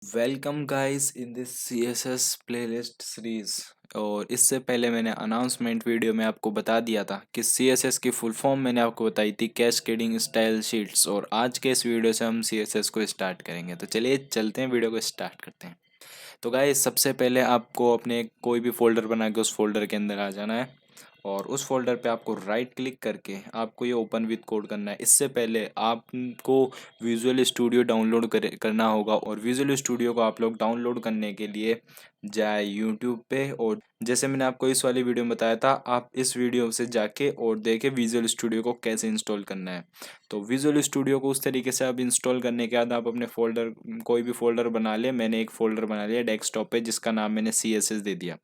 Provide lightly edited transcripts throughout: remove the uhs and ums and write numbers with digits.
Welcome guys in this CSS playlist series. और इससे पहले मैंने अनाउंसमेंट वीडियो में आपको बता दिया था कि CSS की फुल फॉर्म मैंने आपको बताई थी कैस्केडिंग स्टाइल शीट्स। और आज के इस वीडियो से हम CSS को स्टार्ट करेंगे, तो चलिए चलते हैं, वीडियो को स्टार्ट करते हैं। तो गाइस सबसे पहले आपको अपने कोई भी फोल्डर बना के उस फोल्डर के अंदर आ जाना है और उस फोल्डर पे आपको राइट क्लिक करके आपको ये ओपन विद कोड करना है। इससे पहले आपको विजुअल स्टूडियो डाउनलोड करना होगा। और विजुअल स्टूडियो को आप लोग डाउनलोड करने के लिए जाए यूट्यूब पे, और जैसे मैंने आपको इस वाली वीडियो में बताया था, आप इस वीडियो से जाके और देखें विजुअल स्टूडियो को कैसे इंस्टॉल करना है। तो विजुअल स्टूडियो को उस तरीके से आप इंस्टॉल करने के बाद आप अपने फोल्डर, कोई भी फोल्डर बना ले। मैंने एक फोल्डर बना लिया डेस्कटॉप पे जिसका नाम मैंने CSS दे दिया,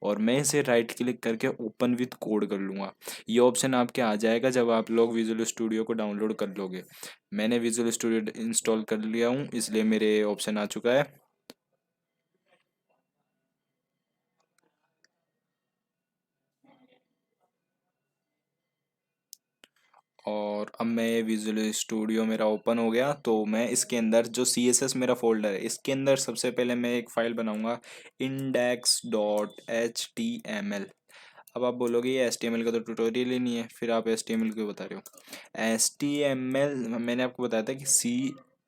और मैं इसे राइट क्लिक करके ओपन विथ कोड कर लूँगा। ये ऑप्शन आपके आ जाएगा जब आप लोग विजुअल स्टूडियो को डाउनलोड कर लोगे। मैंने विजुअल स्टूडियो इंस्टॉल कर लिया हूँ, इसलिए मेरे ऑप्शन आ चुका है। और अब मैं विजुअल स्टूडियो मेरा ओपन हो गया, तो मैं इसके अंदर जो CSS मेरा फोल्डर है इसके अंदर सबसे पहले मैं एक फाइल बनाऊंगा, index.html। अब आप बोलोगे ये HTML का तो ट्यूटोरियल ही नहीं है, फिर आप HTML क्यों बता रहे हो। HTML मैंने आपको बताया था कि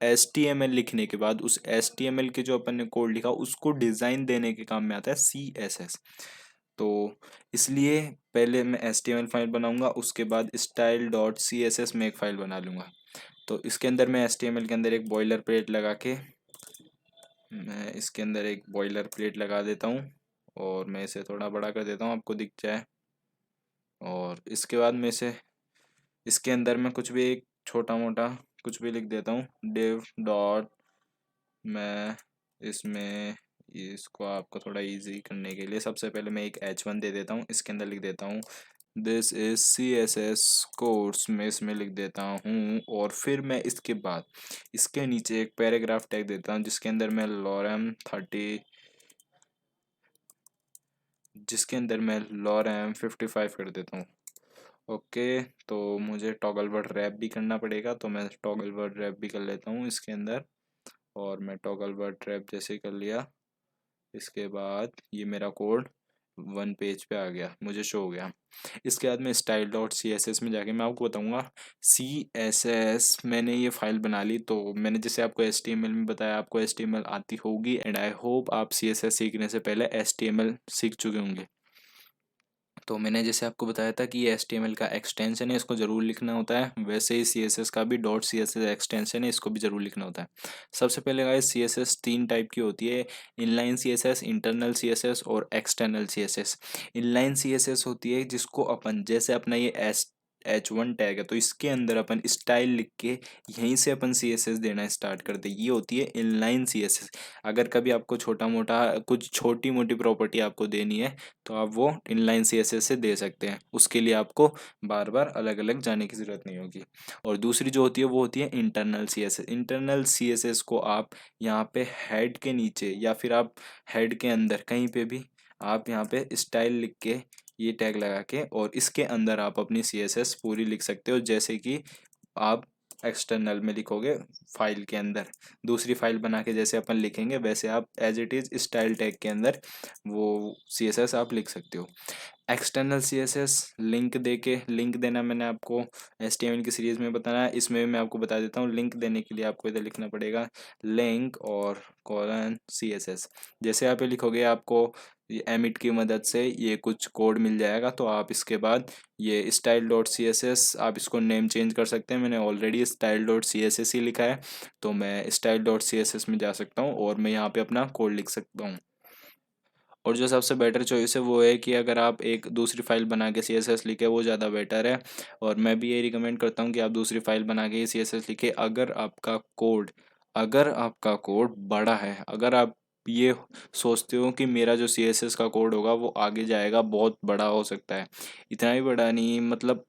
HTML लिखने के बाद उस HTML के जो अपन ने कोड लिखा उसको डिज़ाइन देने के काम में आता है CSS। तो इसलिए पहले मैं HTML फाइल बनाऊंगा, उसके बाद style.css में एक फाइल बना लूंगा। तो इसके अंदर मैं HTML के अंदर एक बॉयलर प्लेट लगा के, मैं इसके अंदर एक बॉयलर प्लेट लगा देता हूँ और मैं इसे थोड़ा बड़ा कर देता हूँ आपको दिख जाए। और इसके बाद मैं इसे, इसके अंदर मैं कुछ भी एक छोटा मोटा कुछ भी लिख देता हूँ, div डॉट, मैं इसमें इसको आपको थोड़ा इजी करने के लिए सबसे पहले मैं एक H1 दे देता हूँ। इसके अंदर लिख देता हूँ दिस इज CSS कोर्स, मैं इसमें लिख देता हूँ। और फिर मैं इसके बाद इसके नीचे एक पैराग्राफ टैग देता हूँ जिसके अंदर मैं लॉरम 30, जिसके अंदर मैं लॉरम 55 कर देता हूँ। ओके, तो मुझे टॉगल वर्ड रैप भी करना पड़ेगा, तो मैं टॉगल वर्ड रैप भी कर लेता हूँ इसके अंदर। और मैं टॉगल वर्ड रैप जैसे ही कर लिया, इसके बाद ये मेरा कोड वन पेज पे आ गया, मुझे शो हो गया। इसके बाद मैं style.css में जाके मैं आपको बताऊंगा CSS। मैंने ये फाइल बना ली, तो मैंने जैसे आपको HTML में बताया आपको HTML आती होगी, एंड आई होप आप CSS सीखने से पहले HTML सीख चुके होंगे। तो मैंने जैसे आपको बताया था कि ये HTML का एक्सटेंशन है, इसको ज़रूर लिखना होता है। वैसे ही CSS का भी .css एक्सटेंशन है, इसको भी ज़रूर लिखना होता है। सबसे पहले गाइस CSS तीन टाइप की होती है, इनलाइन CSS, इंटरनल CSS और एक्सटर्नल CSS। इनलाइन CSS होती है जिसको अपन, जैसे अपना ये H1 टैग है, तो इसके अंदर अपन स्टाइल लिख के यहीं से अपन CSS देना स्टार्ट कर दे, ये होती है इनलाइन CSS। अगर कभी आपको छोटा मोटा कुछ छोटी मोटी प्रॉपर्टी आपको देनी है तो आप वो इनलाइन CSS से दे सकते हैं, उसके लिए आपको बार बार अलग अलग जाने की ज़रूरत नहीं होगी। और दूसरी जो होती है वो होती है इंटरनल CSS। इंटरनल CSS को आप यहाँ पे हेड के नीचे या फिर आप हेड के अंदर कहीं पे भी आप यहाँ पे स्टाइल लिख के ये टैग लगा के और इसके अंदर आप अपनी CSS पूरी लिख सकते हो, जैसे कि आप एक्सटर्नल में लिखोगे फाइल के अंदर, दूसरी फाइल बना के जैसे अपन लिखेंगे वैसे आप as it is style tag के अंदर वो CSS आप लिख सकते हो। एक्सटर्नल CSS लिंक दे के, लिंक देना मैंने आपको HTML की सीरीज़ में बताना है, इसमें मैं आपको बता देता हूँ। लिंक देने के लिए आपको इधर लिखना पड़ेगा लिंक और कॉलन CSS। जैसे आप ये लिखोगे आपको ये एमिट की मदद से ये कुछ कोड मिल जाएगा, तो आप इसके बाद ये style.css आप इसको नेम चेंज कर सकते हैं। मैंने ऑलरेडी style.css ही लिखा है, तो मैं style.css में जा सकता हूँ और मैं यहाँ पे अपना कोड लिख सकता हूँ। और जो सबसे बेटर चॉइस है वो है कि अगर आप एक दूसरी फाइल बना के CSS लिखे, वो ज़्यादा बेटर है। और मैं भी ये रिकमेंड करता हूँ कि आप दूसरी फाइल बना के ही CSS लिखे। अगर आपका कोड बड़ा है, अगर आप ये सोचते हो कि मेरा जो CSS का कोड होगा वो आगे जाएगा, बहुत बड़ा हो सकता है, इतना भी बड़ा नहीं, मतलब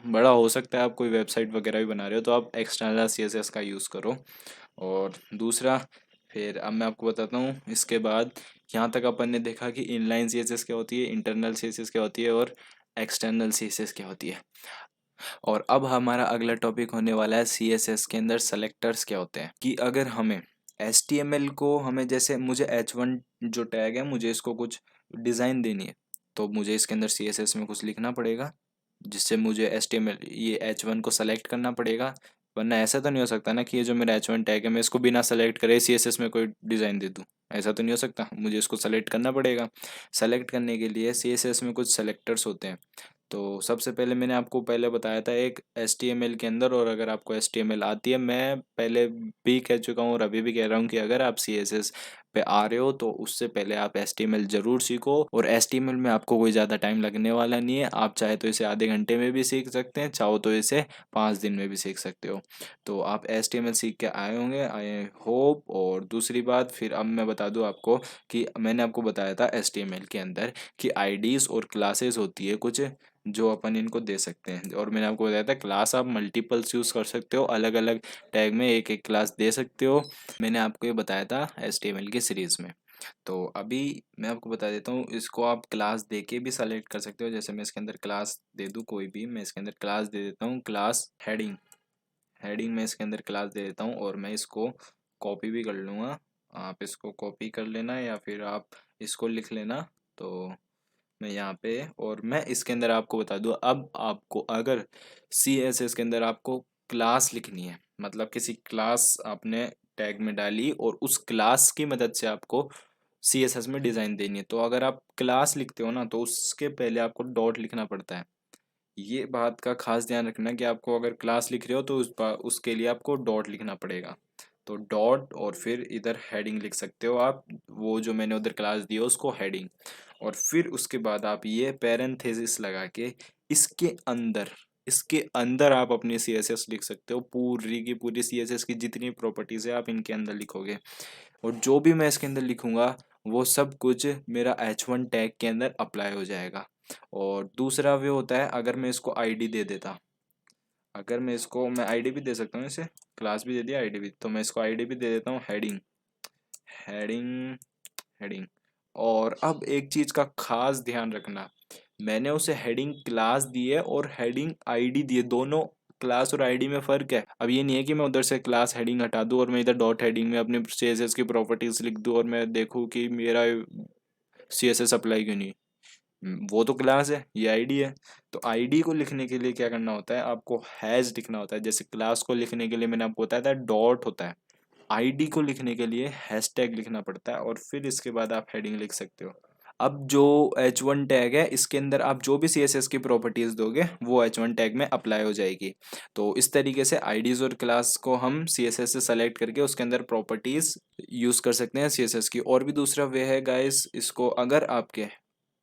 बड़ा हो सकता है, आप कोई वेबसाइट वगैरह भी बना रहे हो, तो आप एक्सटर्नल CSS का यूज़ करो। और दूसरा, फिर अब मैं आपको बताता हूँ इसके बाद। यहाँ तक अपन ने देखा कि इनलाइन CSS क्या होती है, इंटरनल CSS क्या होती है और एक्सटर्नल CSS क्या होती है। और अब हमारा अगला टॉपिक होने वाला है CSS के अंदर सेलेक्टर्स क्या होते हैं। कि अगर हमें HTML को हमें, जैसे मुझे H1 जो टैग है, मुझे इसको कुछ डिज़ाइन देनी है, तो मुझे इसके अंदर CSS में कुछ लिखना पड़ेगा, जिससे मुझे HTML ये H1 को सेलेक्ट करना पड़ेगा। वरना ऐसा तो नहीं हो सकता ना कि ये जो मेरा H1 टैग है मैं इसको बिना सेलेक्ट करे CSS में कोई डिज़ाइन दे दूँ। ऐसा तो नहीं हो सकता, मुझे इसको सेलेक्ट करना पड़ेगा। सेलेक्ट करने के लिए CSS में कुछ सेलेक्टर्स होते हैं। तो सबसे पहले मैंने आपको पहले बताया था एक HTML के अंदर, और अगर आपको HTML आती है, मैं पहले भी कह चुका हूँ और अभी भी कह रहा हूँ कि अगर आप CSS पे आ रहे हो तो उससे पहले आप HTML ज़रूर सीखो। और HTML में आपको कोई ज़्यादा टाइम लगने वाला नहीं है, आप चाहे तो इसे आधे घंटे में भी सीख सकते हैं, चाहो तो इसे 5 दिन में भी सीख सकते हो। तो आप HTML सीख के आए होंगे, आई होप। और दूसरी बात, फिर अब मैं बता दूँ आपको कि मैंने आपको बताया था HTML के अंदर कि आईडीज़ और क्लासेस होती है कुछ, जो अपन इनको दे सकते हैं। और मैंने आपको बताया था क्लास आप मल्टीपल्स यूज़ कर सकते हो, अलग अलग टैग में एक एक क्लास दे सकते हो। मैंने आपको ये बताया था HTML की सीरीज़ में। तो अभी मैं आपको बता देता हूँ, इसको आप क्लास दे के भी सेलेक्ट कर सकते हो। जैसे मैं इसके अंदर क्लास दे दूँ कोई भी, मैं इसके अंदर क्लास दे देता हूँ, क्लास हेडिंग। हेडिंग में इसके अंदर क्लास दे देता हूँ, और मैं इसको कॉपी भी कर लूँगा। आप इसको कॉपी कर लेना या फिर आप इसको लिख लेना। तो मैं यहाँ पे, और मैं इसके अंदर आपको बता दूँ, अब आपको अगर CSS के अंदर आपको क्लास लिखनी है, मतलब किसी क्लास आपने टैग में डाली और उस क्लास की मदद से आपको CSS में डिज़ाइन देनी है, तो अगर आप क्लास लिखते हो ना, तो उसके पहले आपको डॉट लिखना पड़ता है। ये बात का खास ध्यान रखना कि आपको अगर क्लास लिख रहे हो तो उसके लिए आपको डॉट लिखना पड़ेगा। तो डॉट, और फिर इधर हेडिंग लिख सकते हो आप, वो जो मैंने उधर क्लास दी है उसको हेडिंग। और फिर उसके बाद आप ये पैरेंथेसिस लगा के इसके अंदर आप अपनी CSS लिख सकते हो, पूरी की पूरी CSS की जितनी प्रॉपर्टीज है आप इनके अंदर लिखोगे। और जो भी मैं इसके अंदर लिखूंगा वो सब कुछ मेरा H1 टैग के अंदर अप्लाई हो जाएगा। और दूसरा वे होता है, अगर मैं इसको आईडी दे देता, अगर मैं आईडी भी दे सकता हूँ इसे, क्लास भी दे दिया आईडी भी, तो मैं इसको आईडी भी दे देता हूँ, हेडिंग हेडिंग हेडिंग। और अब एक चीज का खास ध्यान रखना, मैंने उसे हेडिंग क्लास दी है और हेडिंग आईडी दी है, दोनों क्लास और आईडी में फर्क है। अब ये नहीं है कि मैं उधर से क्लास हेडिंग हटा दूं और मैं इधर डॉट हेडिंग में अपने CSS की प्रॉपर्टीज लिख दूं और मैं देखूं कि मेरा CSS अप्लाई क्यों नहीं। वो तो क्लास है, ये आईडी है। तो आईडी को लिखने के लिए क्या करना होता है, आपको हैज लिखना होता है। जैसे क्लास को लिखने के लिए मैंने आपको बताया था डॉट होता है, आईडी को लिखने के लिए हैशटैग लिखना पड़ता है, और फिर इसके बाद आप हेडिंग लिख सकते हो। अब जो H1 टैग है इसके अंदर आप जो भी CSS की प्रॉपर्टीज दोगे वो H1 टैग में अप्लाई हो जाएगी। तो इस तरीके से आईडीज और क्लास को हम CSS से सेलेक्ट करके उसके अंदर प्रॉपर्टीज यूज कर सकते हैं CSS की। और भी दूसरा वे है गाइस, इसको अगर आपके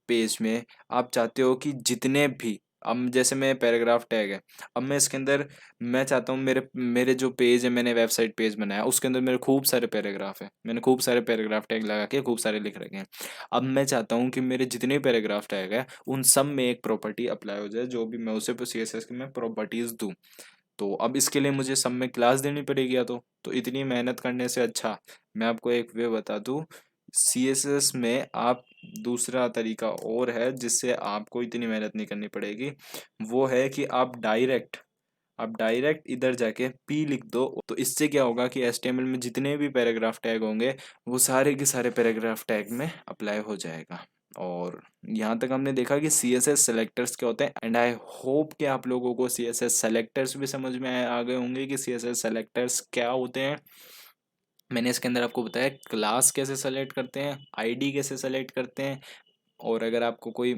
पेज में आप चाहते हो कि जितने भी, अब जैसे मैं पैराग्राफ टैग है, अब मैं इसके अंदर मैं चाहता हूँ मेरे मेरे जो पेज है, मैंने वेबसाइट पेज बनाया उसके अंदर मेरे खूब सारे पैराग्राफ है, मैंने खूब सारे पैराग्राफ टैग लगा के खूब सारे लिख रखे हैं। अब मैं चाहता हूँ कि मेरे जितने पैराग्राफ टैग है उन सब में एक प्रॉपर्टी अप्लाई हो जाए, जो भी मैं उसे CSS की मैं प्रॉपर्टीज दूँ। तो अब इसके लिए मुझे सब में क्लास देनी पड़ेगी, या तो इतनी मेहनत करने से अच्छा मैं आपको एक वे बता दूं, CSS में आप दूसरा तरीका और है जिससे आपको इतनी मेहनत नहीं करनी पड़ेगी। वो है कि आप डायरेक्ट इधर जाके P लिख दो, तो इससे क्या होगा कि HTML में जितने भी पैराग्राफ टैग होंगे वो सारे के सारे पैराग्राफ टैग में अप्लाई हो जाएगा। और यहाँ तक हमने देखा कि CSS सेलेक्टर्स क्या होते हैं, एंड आई होप कि आप लोगों को CSS सेलेक्टर्स भी समझ में आ गए होंगे कि CSS सेलेक्टर्स क्या होते हैं। मैंने इसके अंदर आपको बताया क्लास कैसे सेलेक्ट करते हैं, आईडी कैसे सेलेक्ट करते हैं, और अगर आपको कोई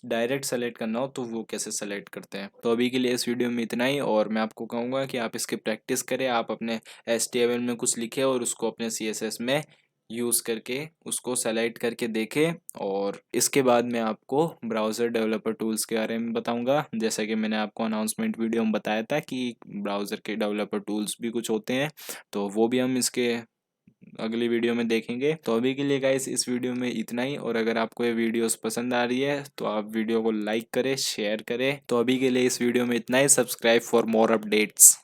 डायरेक्ट सेलेक्ट करना हो तो वो कैसे सेलेक्ट करते हैं। तो अभी के लिए इस वीडियो में इतना ही, और मैं आपको कहूँगा कि आप इसकी प्रैक्टिस करें, आप अपने HTML में कुछ लिखें और उसको अपने CSS में यूज़ करके उसको सेलेक्ट करके देखें। और इसके बाद मैं आपको ब्राउज़र डेवलपर टूल्स के बारे में बताऊंगा, जैसा कि मैंने आपको अनाउंसमेंट वीडियो में बताया था कि ब्राउज़र के डेवलपर टूल्स भी कुछ होते हैं, तो वो भी हम इसके अगली वीडियो में देखेंगे। तो अभी के लिए गाइस इस वीडियो में इतना ही, और अगर आपको ये वीडियोस पसंद आ रही है तो आप वीडियो को लाइक करें, शेयर करें। तो अभी के लिए इस वीडियो में इतना ही। Subscribe for more updates.